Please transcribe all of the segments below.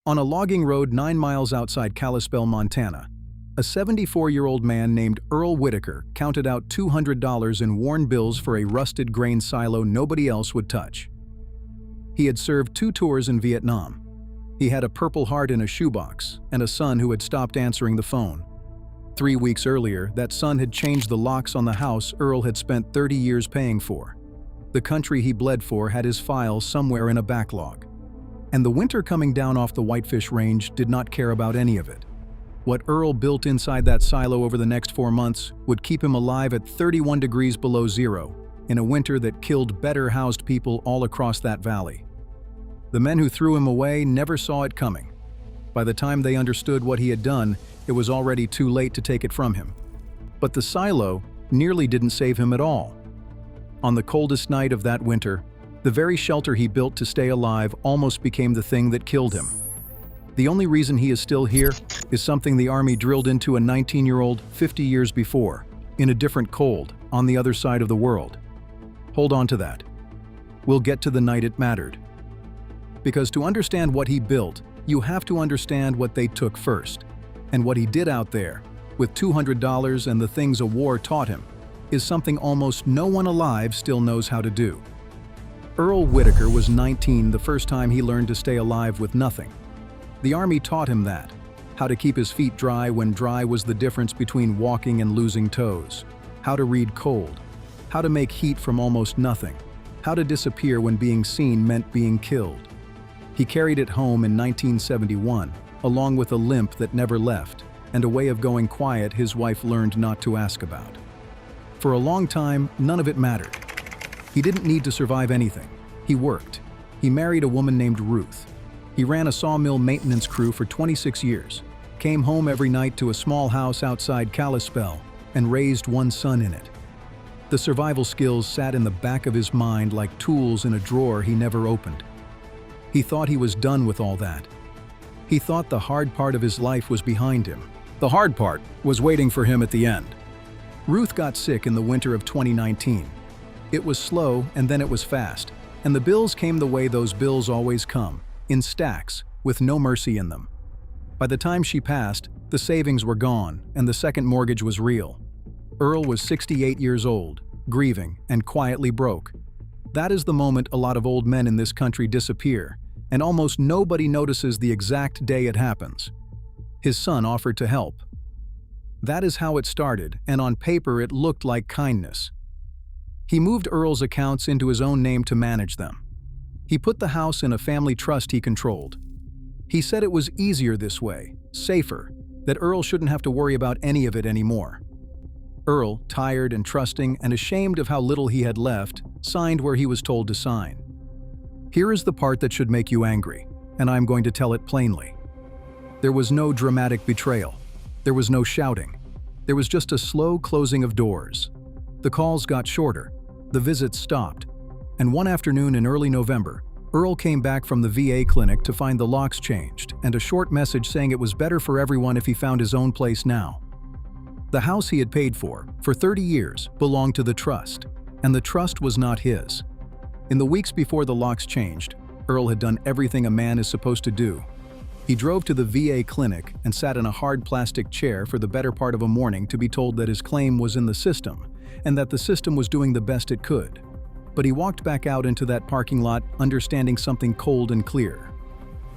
On a logging road 9 miles outside Kalispell, Montana, a 74-year-old man named Earl Whitaker counted out $200 in worn bills for a rusted grain silo nobody else would touch. He had served 2 tours in Vietnam. He had a Purple Heart in a shoebox and a son who had stopped answering the phone. 3 weeks earlier, that son had changed the locks on the house Earl had spent 30 years paying for. The country he bled for had his files somewhere in a backlog. And the winter coming down off the Whitefish Range did not care about any of it. What Earl built inside that silo over the next 4 months would keep him alive at 31 degrees below zero in a winter that killed better-housed people all across that valley. The men who threw him away never saw it coming. By the time they understood what he had done, it was already too late to take it from him. But the silo nearly didn't save him at all. On the coldest night of that winter, the very shelter he built to stay alive almost became the thing that killed him. The only reason he is still here is something the Army drilled into a 19-year-old 50 years before, in a different cold, on the other side of the world. Hold on to that. We'll get to the night it mattered. Because to understand what he built, you have to understand what they took first. And what he did out there, with $200 and the things a war taught him, is something almost no one alive still knows how to do. Earl Whitaker was 19 the first time he learned to stay alive with nothing. The Army taught him that, how to keep his feet dry when dry was the difference between walking and losing toes, how to read cold, how to make heat from almost nothing, how to disappear when being seen meant being killed. He carried it home in 1971, along with a limp that never left, and a way of going quiet his wife learned not to ask about. For a long time, none of it mattered. He didn't need to survive anything. He worked. He married a woman named Ruth. He ran a sawmill maintenance crew for 26 years, came home every night to a small house outside Kalispell, and raised 1 son in it. The survival skills sat in the back of his mind like tools in a drawer he never opened. He thought he was done with all that. He thought the hard part of his life was behind him. The hard part was waiting for him at the end. Ruth got sick in the winter of 2019. It was slow and then it was fast, and the bills came the way those bills always come, in stacks, with no mercy in them. By the time she passed, the savings were gone and the second mortgage was real. Earl was 68 years old, grieving and quietly broke. That is the moment a lot of old men in this country disappear, and almost nobody notices the exact day it happens. His son offered to help. That is how it started, and on paper it looked like kindness. He moved Earl's accounts into his own name to manage them. He put the house in a family trust he controlled. He said it was easier this way, safer, that Earl shouldn't have to worry about any of it anymore. Earl, tired and trusting and ashamed of how little he had left, signed where he was told to sign. Here is the part that should make you angry, and I'm going to tell it plainly. There was no dramatic betrayal. There was no shouting. There was just a slow closing of doors. The calls got shorter. The visits stopped. And one afternoon in early November, Earl came back from the VA clinic to find the locks changed and a short message saying it was better for everyone if he found his own place now. The house he had paid for 30 years, belonged to the trust, and the trust was not his. In the weeks before the locks changed, Earl had done everything a man is supposed to do. He drove to the VA clinic and sat in a hard plastic chair for the better part of a morning to be told that his claim was in the system and that the system was doing the best it could. But he walked back out into that parking lot understanding something cold and clear.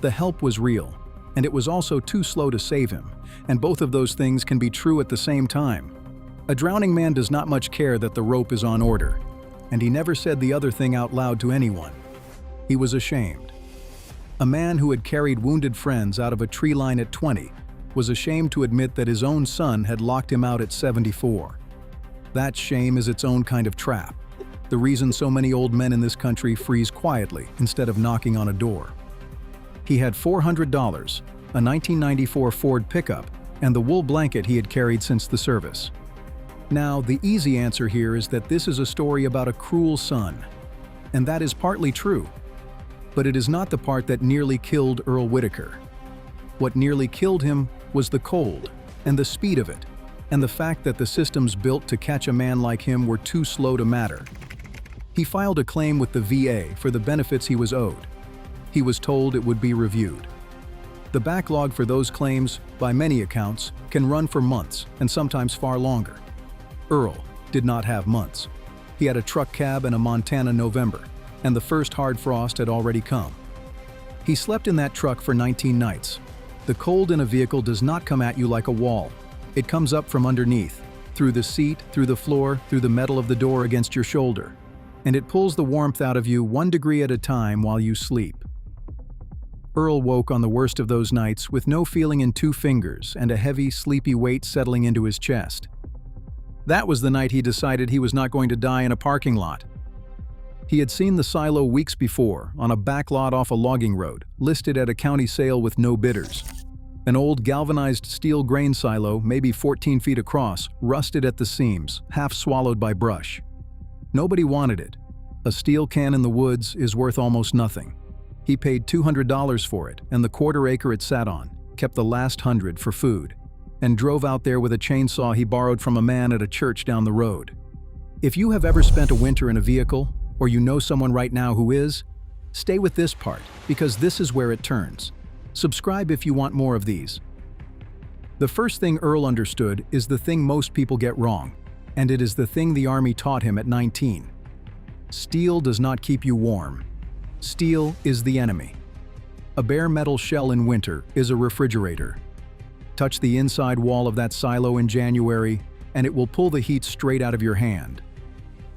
The help was real, and it was also too slow to save him, and both of those things can be true at the same time. A drowning man does not much care that the rope is on order, and he never said the other thing out loud to anyone. He was ashamed. A man who had carried wounded friends out of a tree line at 20 was ashamed to admit that his own son had locked him out at 74. That shame is its own kind of trap, the reason so many old men in this country freeze quietly instead of knocking on a door. He had $400, a 1994 Ford pickup, and the wool blanket he had carried since the service. Now, the easy answer here is that this is a story about a cruel son, and that is partly true. But it is not the part that nearly killed Earl Whitaker. What nearly killed him was the cold, and the speed of it, and the fact that the systems built to catch a man like him were too slow to matter. He filed a claim with the VA for the benefits he was owed. He was told it would be reviewed. The backlog for those claims, by many accounts, can run for months and sometimes far longer. Earl did not have months. He had a truck cab in a Montana November, and the first hard frost had already come. He slept in that truck for 19 nights. The cold in a vehicle does not come at you like a wall. It comes up from underneath, through the seat, through the floor, through the metal of the door against your shoulder. And it pulls the warmth out of you 1 degree at a time while you sleep. Earl woke on the worst of those nights with no feeling in 2 fingers and a heavy, sleepy weight settling into his chest. That was the night he decided he was not going to die in a parking lot. He had seen the silo weeks before, on a back lot off a logging road, listed at a county sale with no bidders. An old galvanized steel grain silo, maybe 14 feet across, rusted at the seams, half swallowed by brush. Nobody wanted it. A steel can in the woods is worth almost nothing. He paid $200 for it, and the quarter acre it sat on, kept the last 100 for food, and drove out there with a chainsaw he borrowed from a man at a church down the road. If you have ever spent a winter in a vehicle, or you know someone right now who is, stay with this part, because this is where it turns. Subscribe if you want more of these. The first thing Earl understood is the thing most people get wrong, and it is the thing the Army taught him at 19. Steel does not keep you warm. Steel is the enemy. A bare metal shell in winter is a refrigerator. Touch the inside wall of that silo in January, and it will pull the heat straight out of your hand.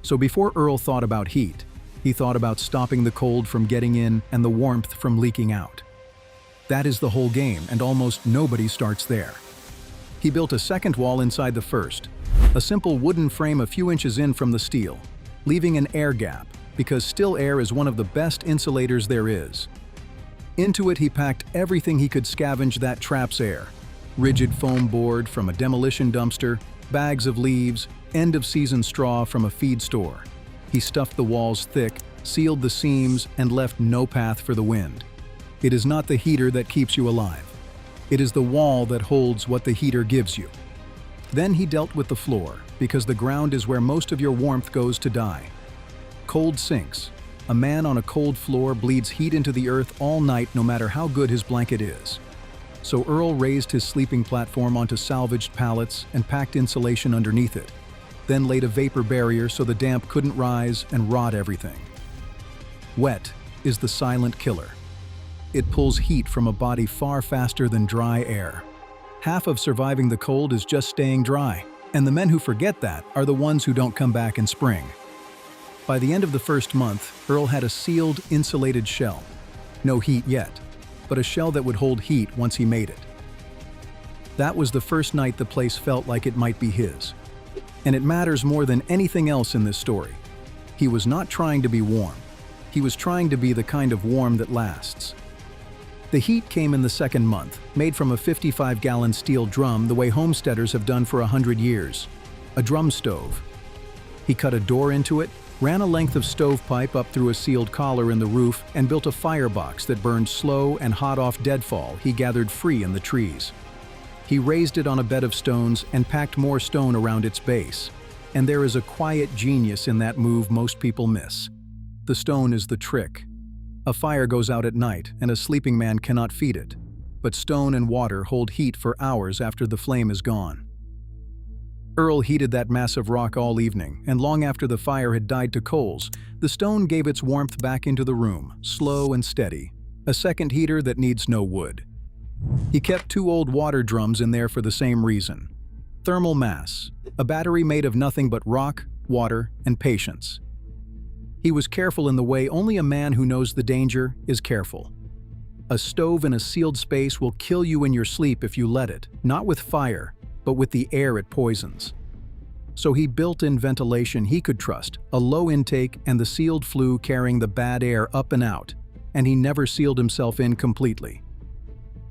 So before Earl thought about heat, he thought about stopping the cold from getting in and the warmth from leaking out. That is the whole game, and almost nobody starts there. He built a second wall inside the first, a simple wooden frame a few inches in from the steel, leaving an air gap, because still air is one of the best insulators there is. Into it he packed everything he could scavenge that traps air: rigid foam board from a demolition dumpster, bags of leaves, end-of-season straw from a feed store. He stuffed the walls thick, sealed the seams, and left no path for the wind. It is not the heater that keeps you alive. It is the wall that holds what the heater gives you. Then he dealt with the floor, because the ground is where most of your warmth goes to die. Cold sinks. A man on a cold floor bleeds heat into the earth all night no matter how good his blanket is. So Earl raised his sleeping platform onto salvaged pallets and packed insulation underneath it, then laid a vapor barrier so the damp couldn't rise and rot everything. Wet is the silent killer. It pulls heat from a body far faster than dry air. Half of surviving the cold is just staying dry, and the men who forget that are the ones who don't come back in spring. By the end of the first month, Earl had a sealed, insulated shell. No heat yet, but a shell that would hold heat once he made it. That was the first night the place felt like it might be his. And it matters more than anything else in this story. He was not trying to be warm. He was trying to be the kind of warm that lasts. The heat came in the second month, made from a 55-gallon steel drum the way homesteaders have done for 100 years. A drum stove. He cut a door into it, ran a length of stovepipe up through a sealed collar in the roof, and built a firebox that burned slow and hot off deadfall he gathered free in the trees. He raised it on a bed of stones and packed more stone around its base. And there is a quiet genius in that move most people miss. The stone is the trick. A fire goes out at night, and a sleeping man cannot feed it. But stone and water hold heat for hours after the flame is gone. Earl heated that mass of rock all evening, and long after the fire had died to coals, the stone gave its warmth back into the room, slow and steady. A second heater that needs no wood. He kept 2 old water drums in there for the same reason. Thermal mass, a battery made of nothing but rock, water, and patience. He was careful in the way only a man who knows the danger is careful. A stove in a sealed space will kill you in your sleep if you let it, not with fire, but with the air it poisons. So he built in ventilation he could trust, a low intake and the sealed flue carrying the bad air up and out, and he never sealed himself in completely.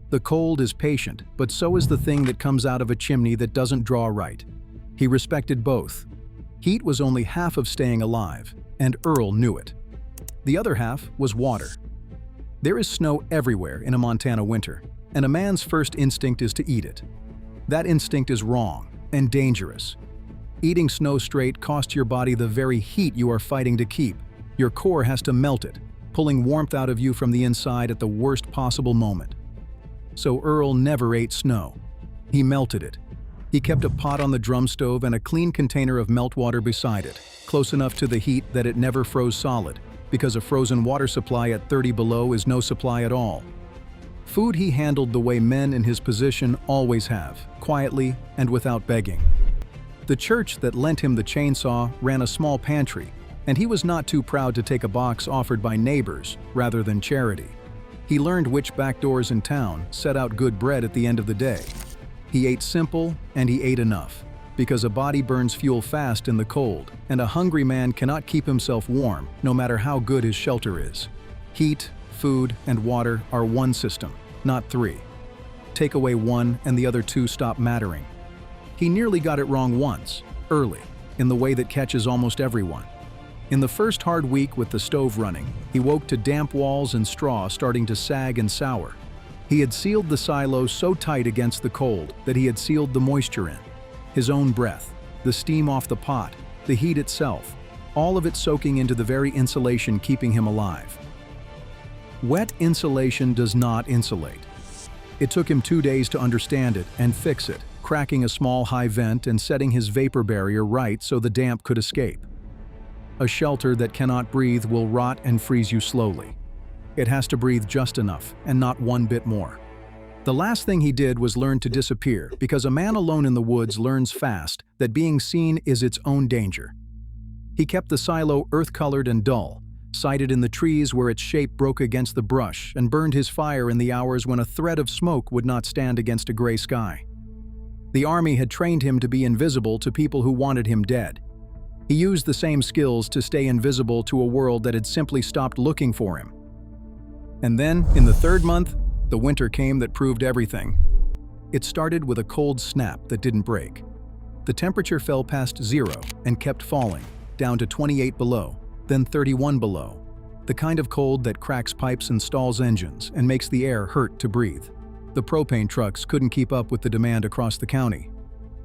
The cold is patient, but so is the thing that comes out of a chimney that doesn't draw right. He respected both. Heat was only half of staying alive, and Earl knew it. The other half was water. There is snow everywhere in a Montana winter, and a man's first instinct is to eat it. That instinct is wrong and dangerous. Eating snow straight costs your body the very heat you are fighting to keep. Your core has to melt it, pulling warmth out of you from the inside at the worst possible moment. so Earl never ate snow. He melted it. He kept a pot on the drum stove and a clean container of meltwater beside it, close enough to the heat that it never froze solid, because a frozen water supply at 30 below is no supply at all. Food he handled the way men in his position always have, quietly and without begging. The church that lent him the chainsaw ran a small pantry, and he was not too proud to take a box offered by neighbors rather than charity. He learned which back doors in town set out good bread at the end of the day. He ate simple and he ate enough, because a body burns fuel fast in the cold, and a hungry man cannot keep himself warm no matter how good his shelter is. Heat, food, and water are one system, not three. Take away one and the other two stop mattering. He nearly got it wrong once, early, in the way that catches almost everyone. In the first hard week with the stove running, he woke to damp walls and straw starting to sag and sour. He had sealed the silo so tight against the cold that he had sealed the moisture in. His own breath, the steam off the pot, the heat itself, all of it soaking into the very insulation keeping him alive. Wet insulation does not insulate. It took him 2 days to understand it and fix it, cracking a small high vent and setting his vapor barrier right so the damp could escape. A shelter that cannot breathe will rot and freeze you slowly. It has to breathe just enough, and not one bit more. The last thing he did was learn to disappear, because a man alone in the woods learns fast that being seen is its own danger. He kept the silo earth-colored and dull, sighted in the trees where its shape broke against the brush, and burned his fire in the hours when a thread of smoke would not stand against a gray sky. The army had trained him to be invisible to people who wanted him dead. He used the same skills to stay invisible to a world that had simply stopped looking for him. And then, in the 3rd month, the winter came that proved everything. It started with a cold snap that didn't break. The temperature fell past 0 and kept falling, down to 28 below, then 31 below. The kind of cold that cracks pipes and stalls engines and makes the air hurt to breathe. The propane trucks couldn't keep up with the demand across the county.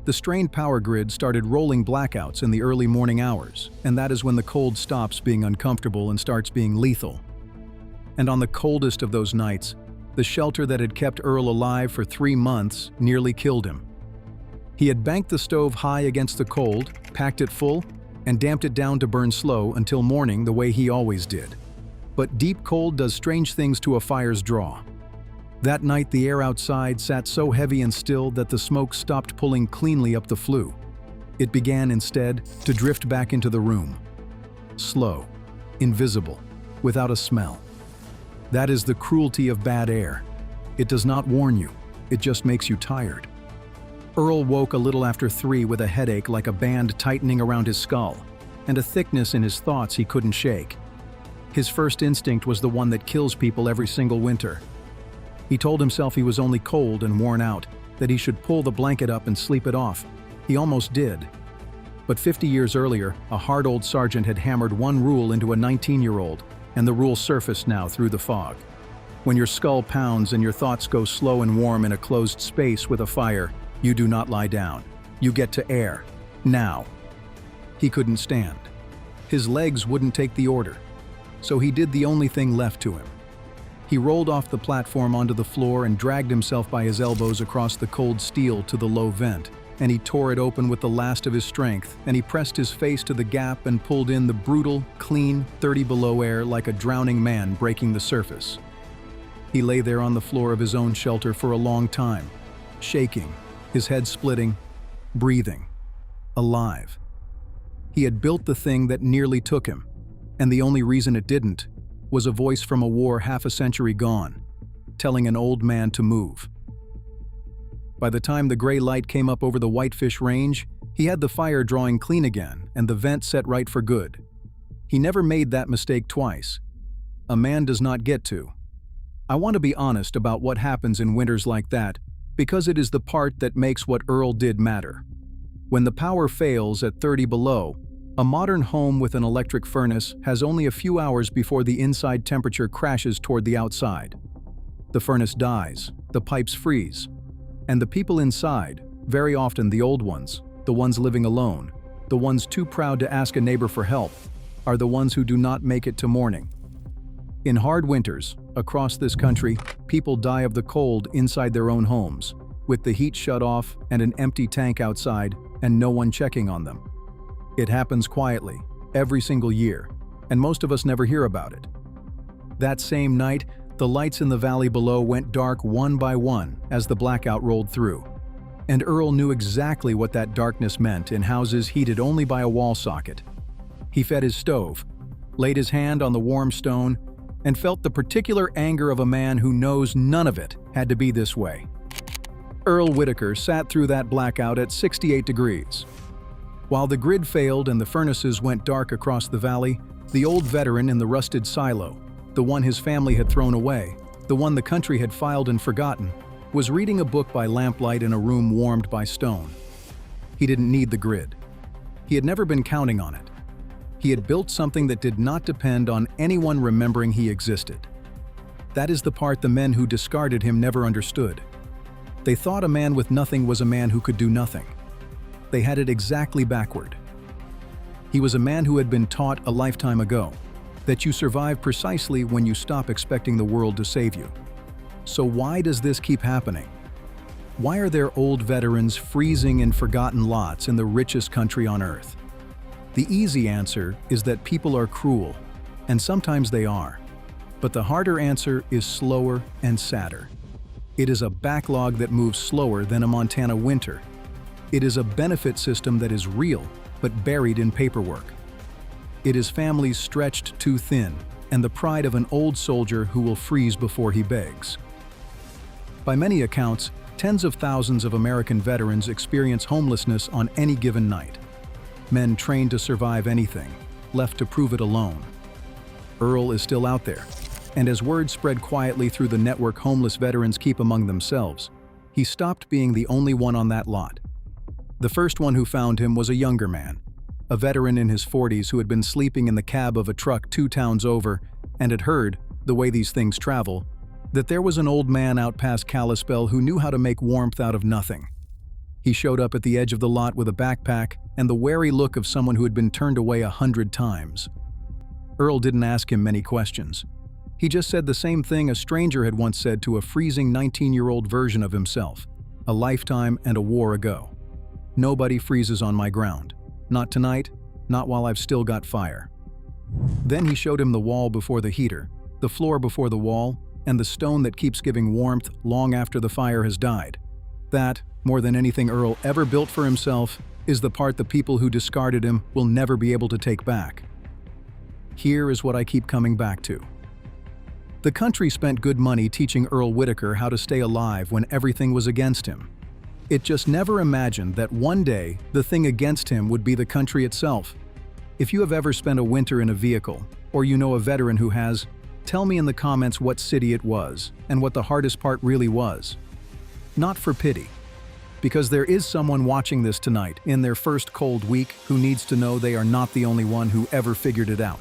The strained power grid started rolling blackouts in the early morning hours, and that is when the cold stops being uncomfortable and starts being lethal. And on the coldest of those nights, the shelter that had kept Earl alive for 3 months nearly killed him. He had banked the stove high against the cold, packed it full, and damped it down to burn slow until morning the way he always did. But deep cold does strange things to a fire's draw. That night the air outside sat so heavy and still that the smoke stopped pulling cleanly up the flue. It began instead to drift back into the room. Slow, invisible, without a smell. That is the cruelty of bad air. It does not warn you, it just makes you tired. Earl woke a little after 3 with a headache like a band tightening around his skull, and a thickness in his thoughts he couldn't shake. His first instinct was the one that kills people every single winter. He told himself he was only cold and worn out, that he should pull the blanket up and sleep it off. He almost did. But 50 years earlier, a hard old sergeant had hammered one rule into a 19-year-old, and the rule surfaced now through the fog. When your skull pounds and your thoughts go slow and warm in a closed space with a fire, you do not lie down. You get to air. Now. He couldn't stand. His legs wouldn't take the order. So he did the only thing left to him. He rolled off the platform onto the floor and dragged himself by his elbows across the cold steel to the low vent, and he tore it open with the last of his strength, and he pressed his face to the gap and pulled in the brutal, clean, 30 below air like a drowning man breaking the surface. He lay there on the floor of his own shelter for a long time, shaking, his head splitting, breathing, alive. He had built the thing that nearly took him, and the only reason it didn't was a voice from a war half a century gone, telling an old man to move. By the time the gray light came up over the Whitefish Range, he had the fire drawing clean again and the vent set right for good. He never made that mistake twice. A man does not get to. I want to be honest about what happens in winters like that, because it is the part that makes what Earl did matter. When the power fails at 30 below, a modern home with an electric furnace has only a few hours before the inside temperature crashes toward the outside. The furnace dies, the pipes freeze, and the people inside, very often the old ones, the ones living alone, the ones too proud to ask a neighbor for help, are the ones who do not make it to morning. In hard winters, across this country, people die of the cold inside their own homes, with the heat shut off and an empty tank outside and no one checking on them. It happens quietly, every single year, and most of us never hear about it. That same night, the lights in the valley below went dark one by one as the blackout rolled through. And Earl knew exactly what that darkness meant in houses heated only by a wall socket. He fed his stove, laid his hand on the warm stone, and felt the particular anger of a man who knows none of it had to be this way. Earl Whitaker sat through that blackout at 68 degrees. While the grid failed and the furnaces went dark across the valley, the old veteran in the rusted silo, the one his family had thrown away, the one the country had filed and forgotten, was reading a book by lamplight in a room warmed by stone. He didn't need the grid. He had never been counting on it. He had built something that did not depend on anyone remembering he existed. That is the part the men who discarded him never understood. They thought a man with nothing was a man who could do nothing. They had it exactly backward. He was a man who had been taught a lifetime ago that you survive precisely when you stop expecting the world to save you. So why does this keep happening? Why are there old veterans freezing in forgotten lots in the richest country on earth? The easy answer is that people are cruel, and sometimes they are. But the harder answer is slower and sadder. It is a backlog that moves slower than a Montana winter. It is a benefit system that is real, but buried in paperwork. It is families stretched too thin, and the pride of an old soldier who will freeze before he begs. By many accounts, tens of thousands of American veterans experience homelessness on any given night. Men trained to survive anything, left to prove it alone. Earl is still out there, and as word spread quietly through the network homeless veterans keep among themselves, he stopped being the only one on that lot. The first one who found him was a younger man, a veteran in his 40s who had been sleeping in the cab of a truck 2 towns over and had heard, the way these things travel, that there was an old man out past Kalispell who knew how to make warmth out of nothing. He showed up at the edge of the lot with a backpack and the wary look of someone who had been turned away 100 times. Earl didn't ask him many questions. He just said the same thing a stranger had once said to a freezing 19-year-old version of himself, a lifetime and a war ago. Nobody freezes on my ground. Not tonight, not while I've still got fire. Then he showed him the wall before the heater, the floor before the wall, and the stone that keeps giving warmth long after the fire has died. That, more than anything Earl ever built for himself, is the part the people who discarded him will never be able to take back. Here is what I keep coming back to. The country spent good money teaching Earl Whitaker how to stay alive when everything was against him. It just never imagined that one day the thing against him would be the country itself. If you have ever spent a winter in a vehicle, or you know a veteran who has, tell me in the comments what city it was and what the hardest part really was. Not for pity, because there is someone watching this tonight in their first cold week who needs to know they are not the only one who ever figured it out.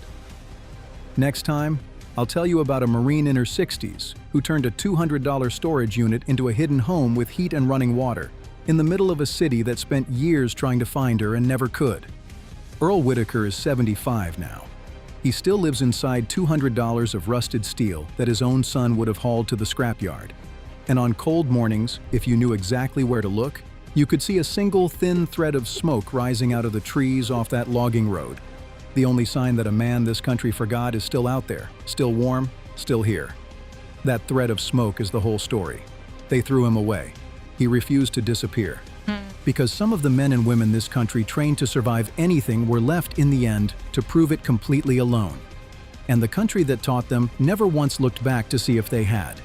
Next time, I'll tell you about a Marine in her 60s who turned a $200 storage unit into a hidden home with heat and running water in the middle of a city that spent years trying to find her and never could. Earl Whitaker is 75 now. He still lives inside $200 of rusted steel that his own son would have hauled to the scrapyard. And on cold mornings, if you knew exactly where to look, you could see a single thin thread of smoke rising out of the trees off that logging road. The only sign that a man this country forgot is still out there, still warm, still here. That thread of smoke is the whole story. They threw him away. He refused to disappear. Because some of the men and women this country trained to survive anything were left in the end to prove it completely alone. And the country that taught them never once looked back to see if they had.